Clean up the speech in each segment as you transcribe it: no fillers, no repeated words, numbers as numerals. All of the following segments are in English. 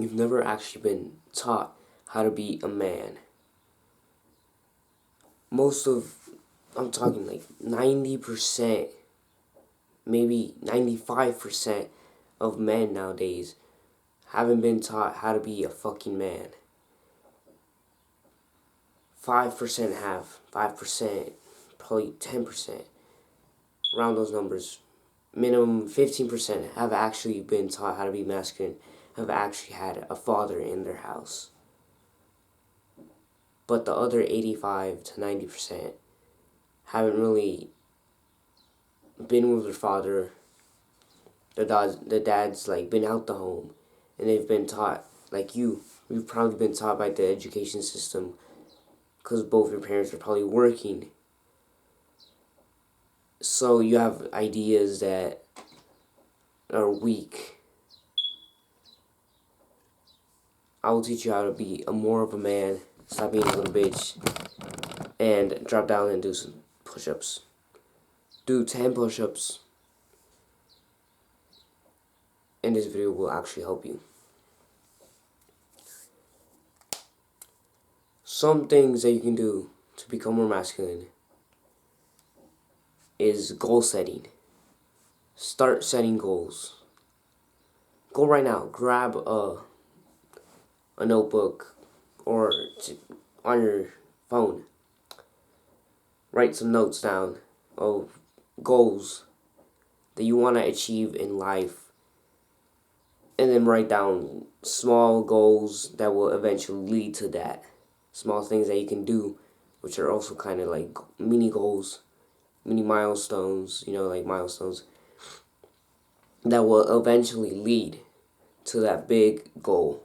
you've never actually been taught how to be a man. I'm talking like 90%, maybe 95% of men nowadays haven't been taught how to be a fucking man. 5% have, 5%, probably 10%, around those numbers. Minimum 15% have actually been taught how to be masculine, have actually had a father in their house. But the other 85 to 90% haven't really been with their father. The dad's like been out the home, and they've been taught, like you've probably been taught by the education system, because both your parents are probably working. So you have ideas that are weak. I will teach you how to be more of a man, stop being a little bitch, and drop down and do some push-ups. Do 10 push-ups, and this video will actually help you. Some things that you can do to become more masculine is goal setting. Start setting goals. Go right now. Grab a notebook or on your phone. Write some notes down of goals that you want to achieve in life. And then write down small goals that will eventually lead to that. Small things that you can do, which are also kind of like mini goals, mini milestones, like milestones that will eventually lead to that big goal.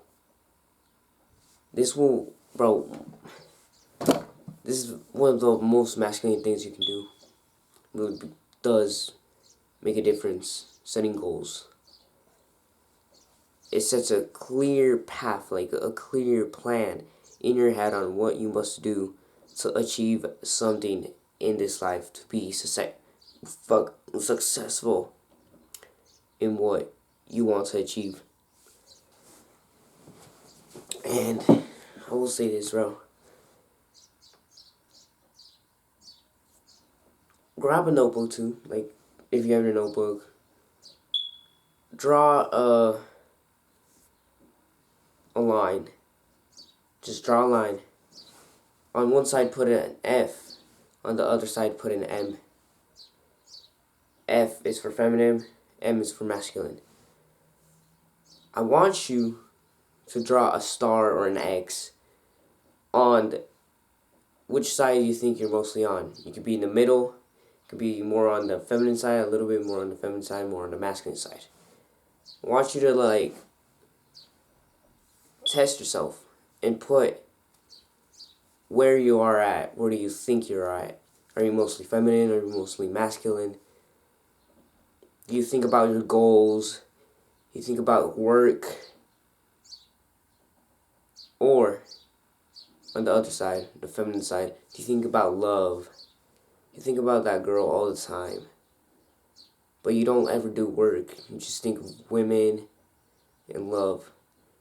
This will, bro, this is one of the most masculine things you can do. It really does make a difference, setting goals. It sets a clear path, like a clear plan in your head on what you must do to achieve something in this life, to be successful in what you want to achieve. And I will say this, bro. Grab a notebook too, like if you have your notebook. Draw a line. Just draw a line. On one side put an F, on the other side put an M. F is for feminine, M is for masculine. I want you to draw a star or an X on which side you think you're mostly on. You could be in the middle, you could be more on the feminine side, a little bit more on the feminine side, more on the masculine side. I want you to like test yourself and put where you are at. Where do you think you're at? Are you mostly feminine? Are you mostly masculine? Do you think about your goals? You think about work? Or on the other side, the feminine side, do you think about love? You think about that girl all the time, but you don't ever do work. You just think of women and love.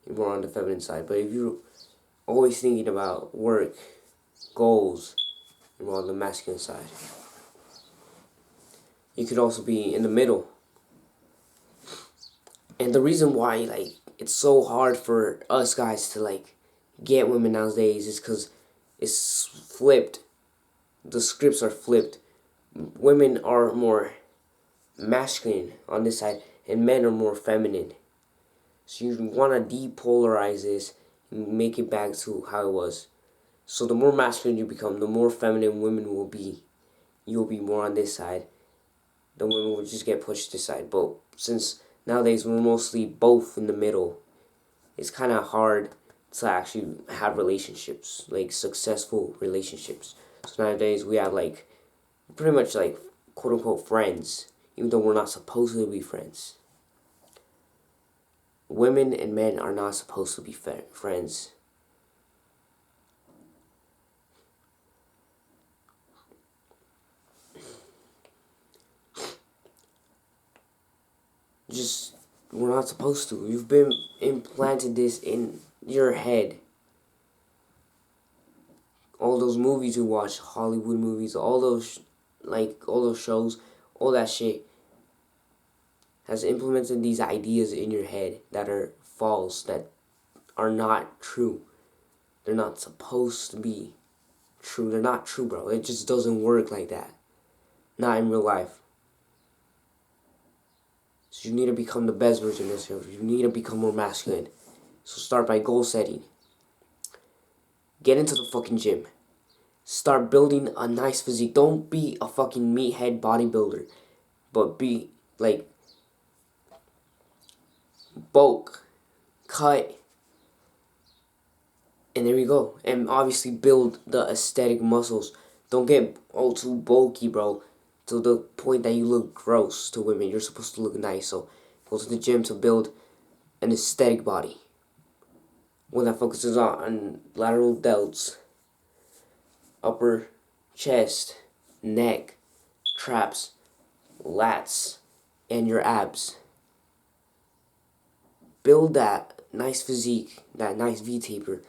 You're more on the feminine side. But if you're always thinking about work, goals, you're more on the masculine side. You could also be in the middle. And the reason why like it's so hard for us guys to like get women nowadays is because it's flipped. The scripts are flipped. Women are more masculine on this side, and men are more feminine. So you want to depolarize this and make it back to how it was. So the more masculine you become, the more feminine women will be. You'll be more on this side. The women will just get pushed this side. But since nowadays we're mostly both in the middle, it's kind of hard to actually have relationships, like successful relationships. So nowadays we have like pretty much like quote unquote friends, even though we're not supposed to be friends. Women and men are not supposed to be friends. Just we're not supposed to. You've been implanted this in your head. All those movies you watch, Hollywood movies, all those, all those shows, all that shit has implemented these ideas in your head that are false, that are not true. They're not supposed to be true. They're not true, bro. It just doesn't work like that. Not in real life. So you need to become the best version of yourself. You need to become more masculine. So start by goal setting. Get into the fucking gym. Start building a nice physique. Don't be a fucking meathead bodybuilder. But be like bulk, cut, and there you go. And obviously build the aesthetic muscles. Don't get all too bulky, bro, to the point that you look gross to women. You're supposed to look nice. So go to the gym to build an aesthetic body. One that focuses on lateral delts, upper chest, neck, traps, lats, and your abs. Build that nice physique, that nice V-taper,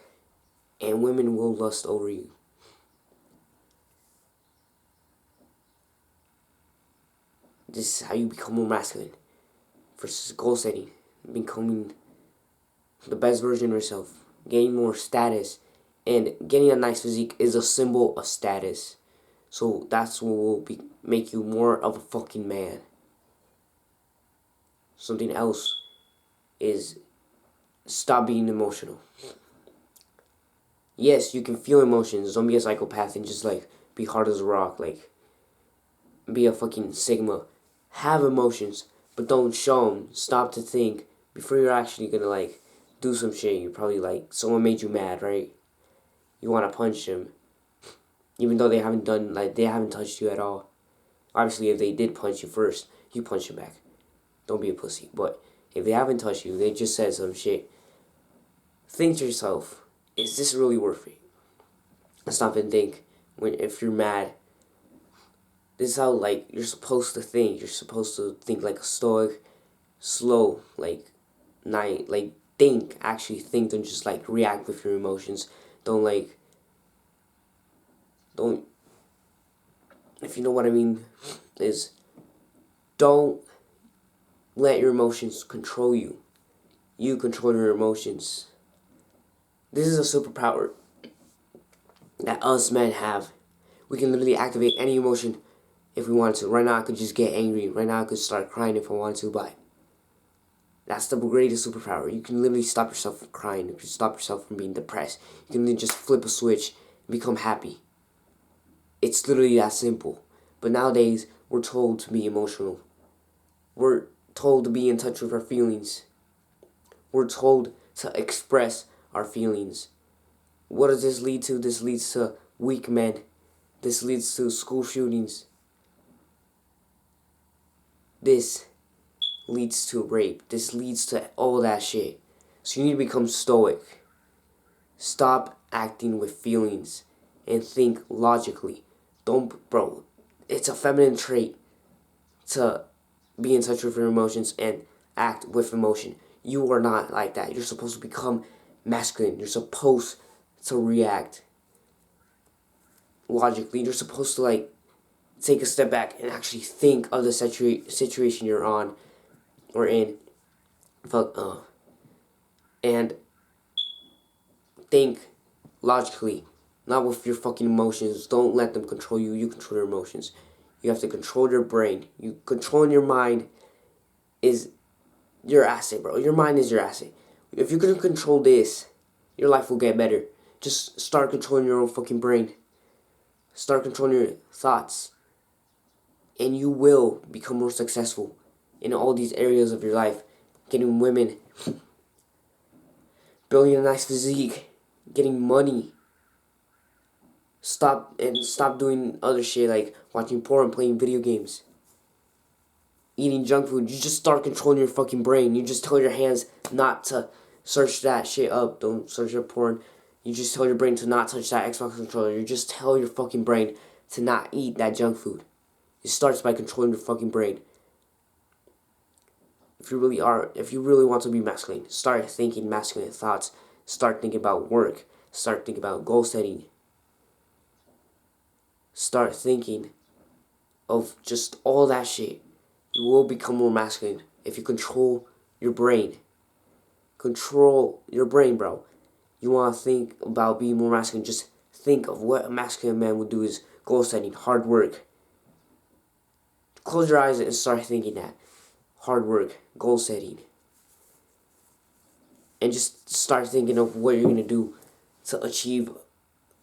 and women will lust over you. This is how you become more masculine. Versus goal setting, becoming the best version of yourself, getting more status, and getting a nice physique is a symbol of status. So that's what will make you more of a fucking man. Something else is stop being emotional. Yes, you can feel emotions. Don't be a psychopath and just be hard as a rock. Be a fucking Sigma. Have emotions, but don't show them. Stop to think before you're actually gonna do some shit. You probably someone made you mad, right? You want to punch them, even though they haven't touched you at all. Obviously, if they did punch you first, you punch them back. Don't be a pussy. But if they haven't touched you, they just said some shit. Think to yourself, is this really worth it? Stop and think. If you're mad, this is how you're supposed to think. You're supposed to think like a stoic, slow, think. Actually think. Don't just react with your emotions. Don't if you know what I mean, is don't let your emotions control you. You control your emotions. This is a superpower that us men have. We can literally activate any emotion if we want to. Right now I could just get angry. Right now I could start crying if I wanted to, but that's the greatest superpower. You can literally stop yourself from crying. You can stop yourself from being depressed. You can literally just flip a switch and become happy. It's literally that simple. But nowadays, we're told to be emotional. We're told to be in touch with our feelings. We're told to express our feelings. What does this lead to? This leads to weak men. This leads to school shootings. This leads to rape. This leads to all that shit. So you need to become stoic. Stop acting with feelings and think logically. Bro, it's a feminine trait to be in touch with your emotions and act with emotion. You are not like that. You're supposed to become masculine. You're supposed to react logically. You're supposed to take a step back and actually think of the situation you're on or in. And think logically, not with your fucking emotions. Don't let them control you. You control your emotions. You have to control your brain. You controlling your mind is your asset, bro. Your mind is your asset. If you can control this, your life will get better. Just start controlling your own fucking brain. Start controlling your thoughts. And you will become more successful in all these areas of your life. Getting women, building a nice physique, getting money. Stop doing other shit like watching porn, playing video games, eating junk food. You just start controlling your fucking brain. You just tell your hands not to search that shit up. Don't search your porn. You just tell your brain to not touch that Xbox controller. You just tell your fucking brain to not eat that junk food. It starts by controlling your fucking brain. if you really want to be masculine, start thinking masculine thoughts. Start thinking about work. Start thinking about goal setting. Start thinking of just all that shit. You will become more masculine if you control your brain. Control your brain, bro. You want to think about being more masculine, just think of what a masculine man would do is goal setting, hard work. Close your eyes and start thinking that. Hard work, goal setting. And just start thinking of what you're going to do to achieve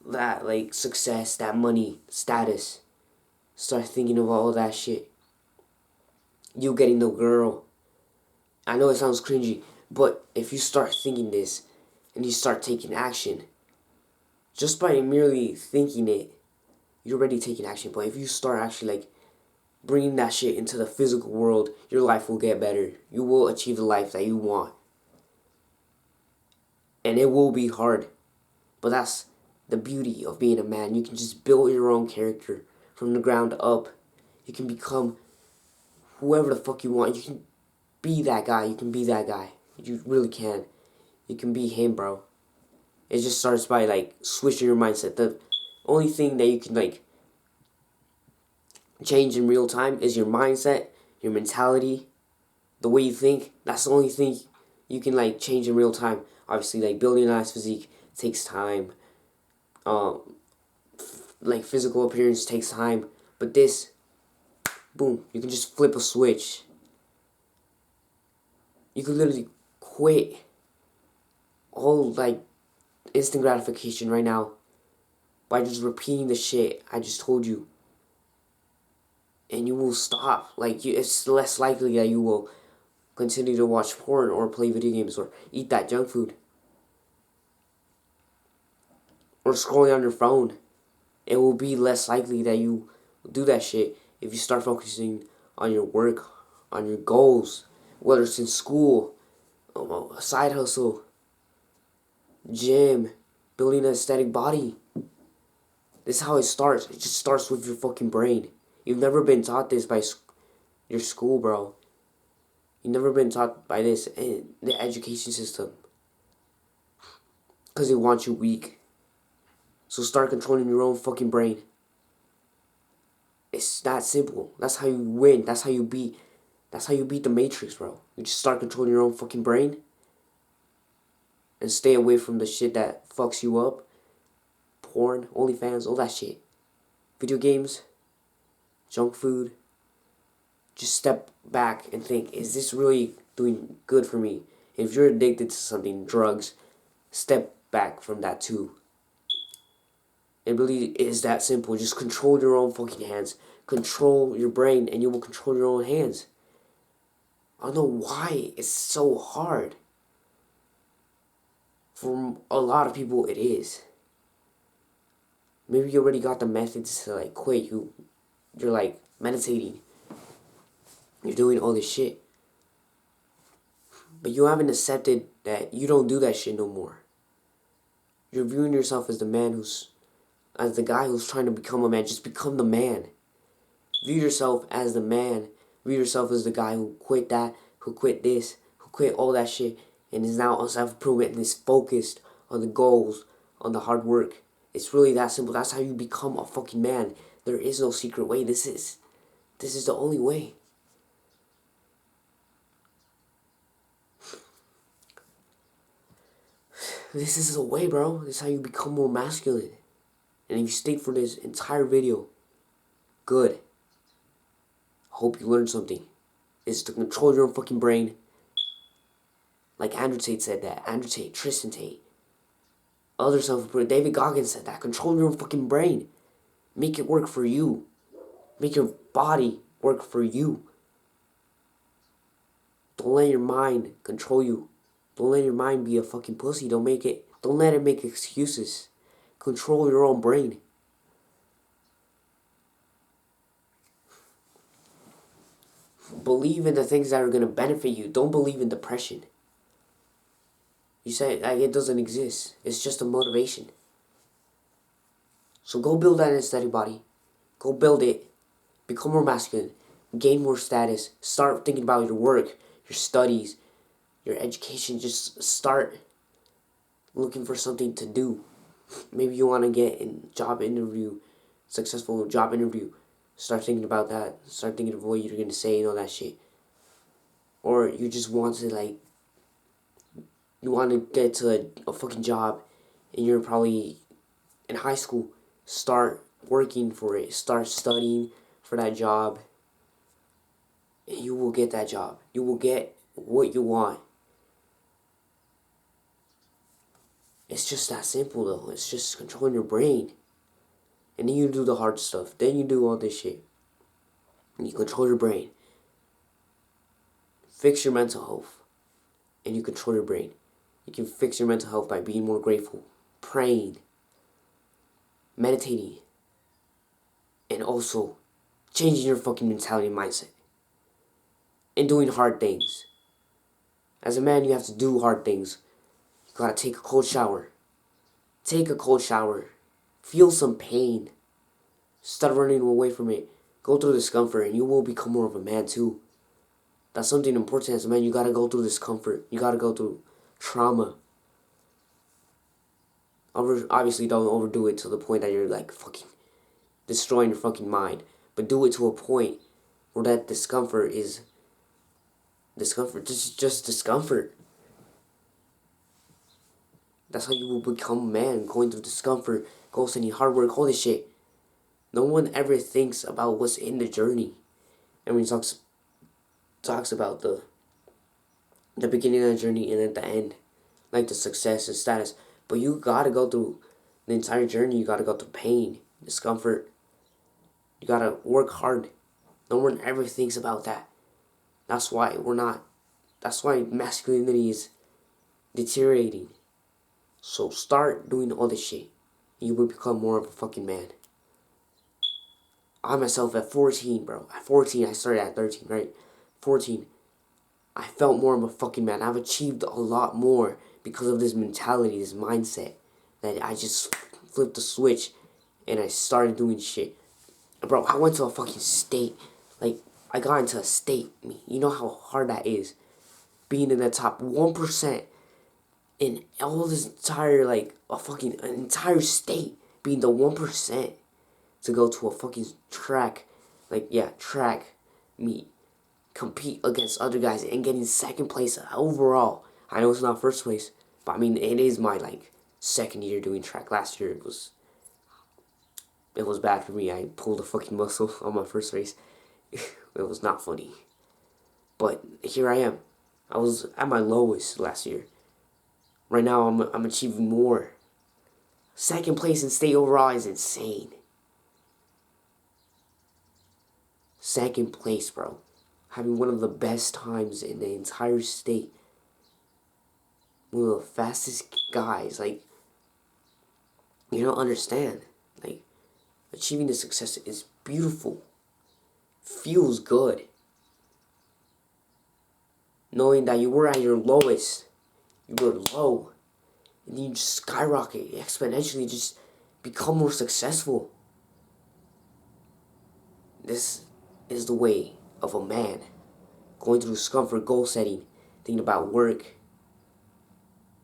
that, like, success, that money, status. Start thinking of all that shit. You getting the girl. I know it sounds cringy, but if you start thinking this and you start taking action, just by merely thinking it, you're already taking action. But if you start actually, like, bringing that shit into the physical world, your life will get better. You will achieve the life that you want. And it will be hard. But that's the beauty of being a man. You can just build your own character from the ground up. You can become whoever the fuck you want. You can be that guy. You can be that guy. You really can. You can be him, bro. It just starts by, like, switching your mindset. The only thing that you can, like, change in real time is your mindset, your mentality, the way you think. That's the only thing you can, like, change in real time. Obviously, like, building a nice physique takes time. Like, physical appearance takes time. But this, boom, you can just flip a switch. You can literally quit all, like, instant gratification right now by just repeating the shit I just told you. And you will stop. Like, it's less likely that you will continue to watch porn or play video games or eat that junk food. Or scrolling on your phone. It will be less likely that you do that shit if you start focusing on your work, on your goals, whether it's in school, a side hustle, gym, building an aesthetic body. This is how it starts. It just starts with your fucking brain. You've never been taught this by your school, bro. You've never been taught by this in the education system. Because they want you weak. So start controlling your own fucking brain. It's that simple. That's how you win. That's how you beat the Matrix, bro. You just start controlling your own fucking brain. And stay away from the shit that fucks you up. Porn, OnlyFans, all that shit. Video games, junk food. Just step back and think, is this really doing good for me? If you're addicted to something, drugs, step back from that too. It really is that simple. Just control your own fucking hands. Control your brain and you will control your own hands. I don't know why it's so hard. For a lot of people, it is. Maybe you already got the methods to, like, quit. You're like meditating. You're doing all this shit. But you haven't accepted that you don't do that shit no more. You're viewing yourself as the guy who's trying to become a man. Just become the man. View yourself as the man. View yourself as the guy who quit that, who quit this, who quit all that shit, and is now on self-improvement and is focused on the goals, on the hard work. It's really that simple. That's how you become a fucking man. There is no secret way. This is the only way. This is the way, bro. This is how you become more masculine. And if you stayed for this entire video, good. Hope you learned something. It's to control your own fucking brain. Like Andrew Tate said that. Andrew Tate, Tristan Tate. Other self-improvement. David Goggins said that. Control your own fucking brain. Make it work for you. Make your body work for you. Don't let your mind control you. Don't let your mind be a fucking pussy. Don't let it make excuses. Control your own brain. Believe in the things that are going to benefit you. Don't believe in depression. You say like, it doesn't exist. It's just a motivation. So go build that aesthetic body. Go build it. Become more masculine. Gain more status. Start thinking about your work, your studies, your education. Just start looking for something to do. Maybe you want to get in job interview, successful job interview. Start thinking about that. Start thinking of what you're going to say and all that shit. Or you just want to, like, you want to get to a fucking job and you're probably in high school. Start working for it. Start studying for that job. And you will get that job. You will get what you want. It's just that simple, though. It's just controlling your brain. And then you do the hard stuff. Then you do all this shit. And you control your brain. Fix your mental health. And you control your brain. You can fix your mental health by being more grateful, praying, meditating, and also changing your fucking mentality and mindset. And doing hard things. As a man, you have to do hard things. You gotta take a cold shower. Take a cold shower. Feel some pain. Start running away from it. Go through discomfort and you will become more of a man too. That's something important as a man. You gotta go through discomfort. You gotta go through trauma. Obviously, don't overdo it to the point that you're like fucking destroying your fucking mind. But do it to a point where that discomfort is discomfort. Just discomfort. That's how you will become a man. Going through discomfort, goal setting, hard work, all this shit. No one ever thinks about what's in the journey. Everyone talks about the beginning of the journey and at the end, like the success and status. But you gotta go through the entire journey. You gotta go through pain, discomfort. You gotta work hard. No one ever thinks about that. That's why masculinity is deteriorating. So start doing all this shit. You will become more of a fucking man. I myself at 14, bro. At 14, I started at 13, right? 14, I felt more of a fucking man. I've achieved a lot more because of this mentality, this mindset. That I just flipped the switch and I started doing shit. Bro, I went to a fucking state. Like, I got into a state. You know how hard that is? Being in the top 1% in all this entire, like, an entire state. Being the 1% to go to a fucking track meet. Compete against other guys and getting second place overall. I know it's not first place, but I mean, it is my, like, second year doing track. Last year it was bad for me. I pulled a fucking muscle on my first race. It was not funny. But here I am. I was at my lowest last year. Right now I'm achieving more. Second place in state overall is insane. Second place, bro. Having one of the best times in the entire state. One of the fastest guys. Like, you don't understand. Like, achieving this success is beautiful. Feels good. Knowing that you were at your lowest. You were low. And then you just skyrocket. Exponentially just become more successful. This is the way of a man. Going through discomfort, goal setting, thinking about work.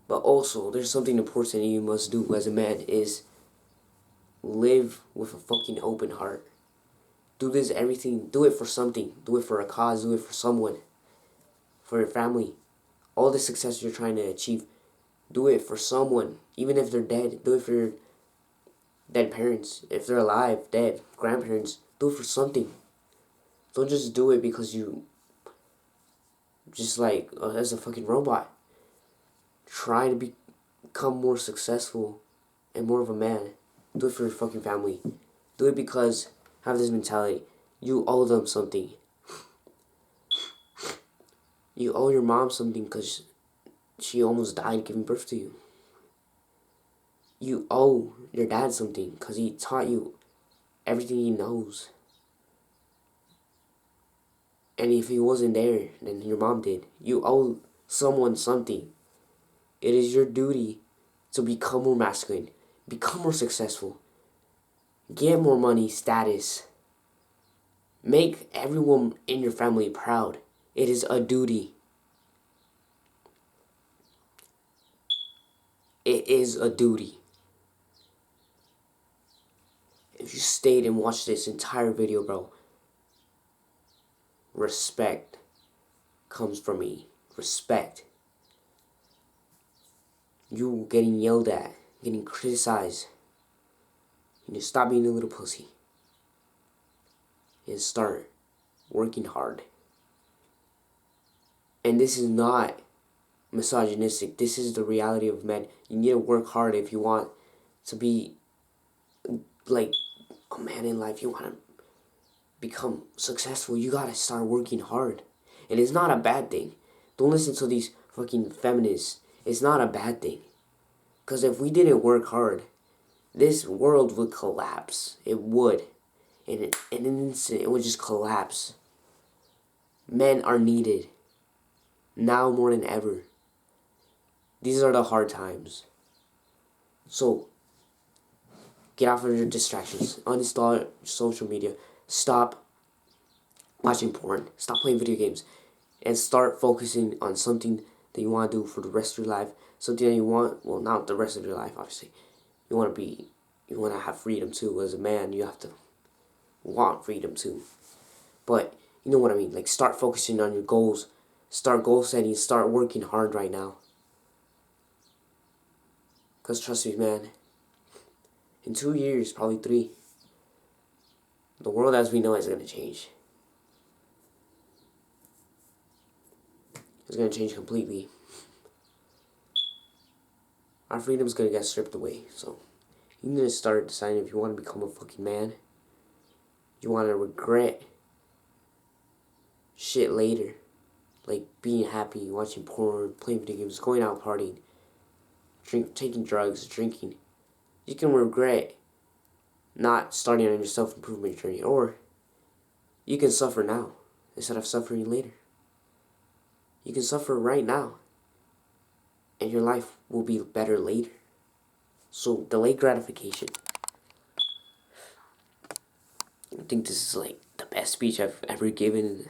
But also, there's something important you must do as a man is live with a fucking open heart. Do it for something. Do it for a cause, do it for someone. For your family. All the success you're trying to achieve, do it for someone. Even if they're dead, do it for your dead parents. If they're alive, dead, grandparents, do it for something. Don't just do it because you just like as a fucking robot. Try to become more successful and more of a man. Do it for your fucking family. Do it because have this mentality. You owe them something. You owe your mom something because she almost died giving birth to you. You owe your dad something because he taught you everything he knows. And if he wasn't there, then your mom did. You owe someone something. It is your duty to become more masculine, become more successful, get more money, status. Make everyone in your family proud. It is a duty. It is a duty. If you stayed and watched this entire video, bro, respect comes from me. Respect. You getting yelled at, getting criticized. You need to stop being a little pussy. And start working hard. And this is not misogynistic. This is the reality of men. You need to work hard if you want to be like a man in life. You want to become successful. You gotta start working hard. And it's not a bad thing. Don't listen to these fucking feminists. It's not a bad thing. Because if we didn't work hard, this world would collapse. It would. In an instant, it would just collapse. Men are needed. Now more than ever. These are the hard times. So, get off of your distractions. Uninstall social media. Stop watching porn. Stop playing video games. And start focusing on something that you want to do for the rest of your life. Something that you want, well, not the rest of your life, obviously. You want to have freedom too. As a man, you have to want freedom too. But, you know what I mean. Like, start focusing on your goals. Start goal setting. Start working hard right now. Because trust me, man, in 2 years, probably 3, the world as we know is going to change. It's going to change completely. Our freedom's going to get stripped away. So, you need to start deciding if you want to become a fucking man. You want to regret shit later. Like being happy, watching porn, playing video games, going out partying, taking drugs, drinking. You can regret not starting on your self-improvement journey. Or you can suffer now instead of suffering later. You can suffer right now. And your life will be better later. So, delayed gratification. I think this is like the best speech I've ever given in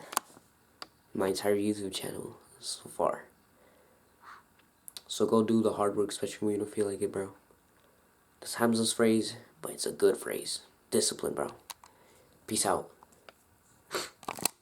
my entire YouTube channel so far. So go do the hard work, especially when you don't feel like it, bro. This Hamza's phrase, but it's a good phrase. Discipline, bro. Peace out.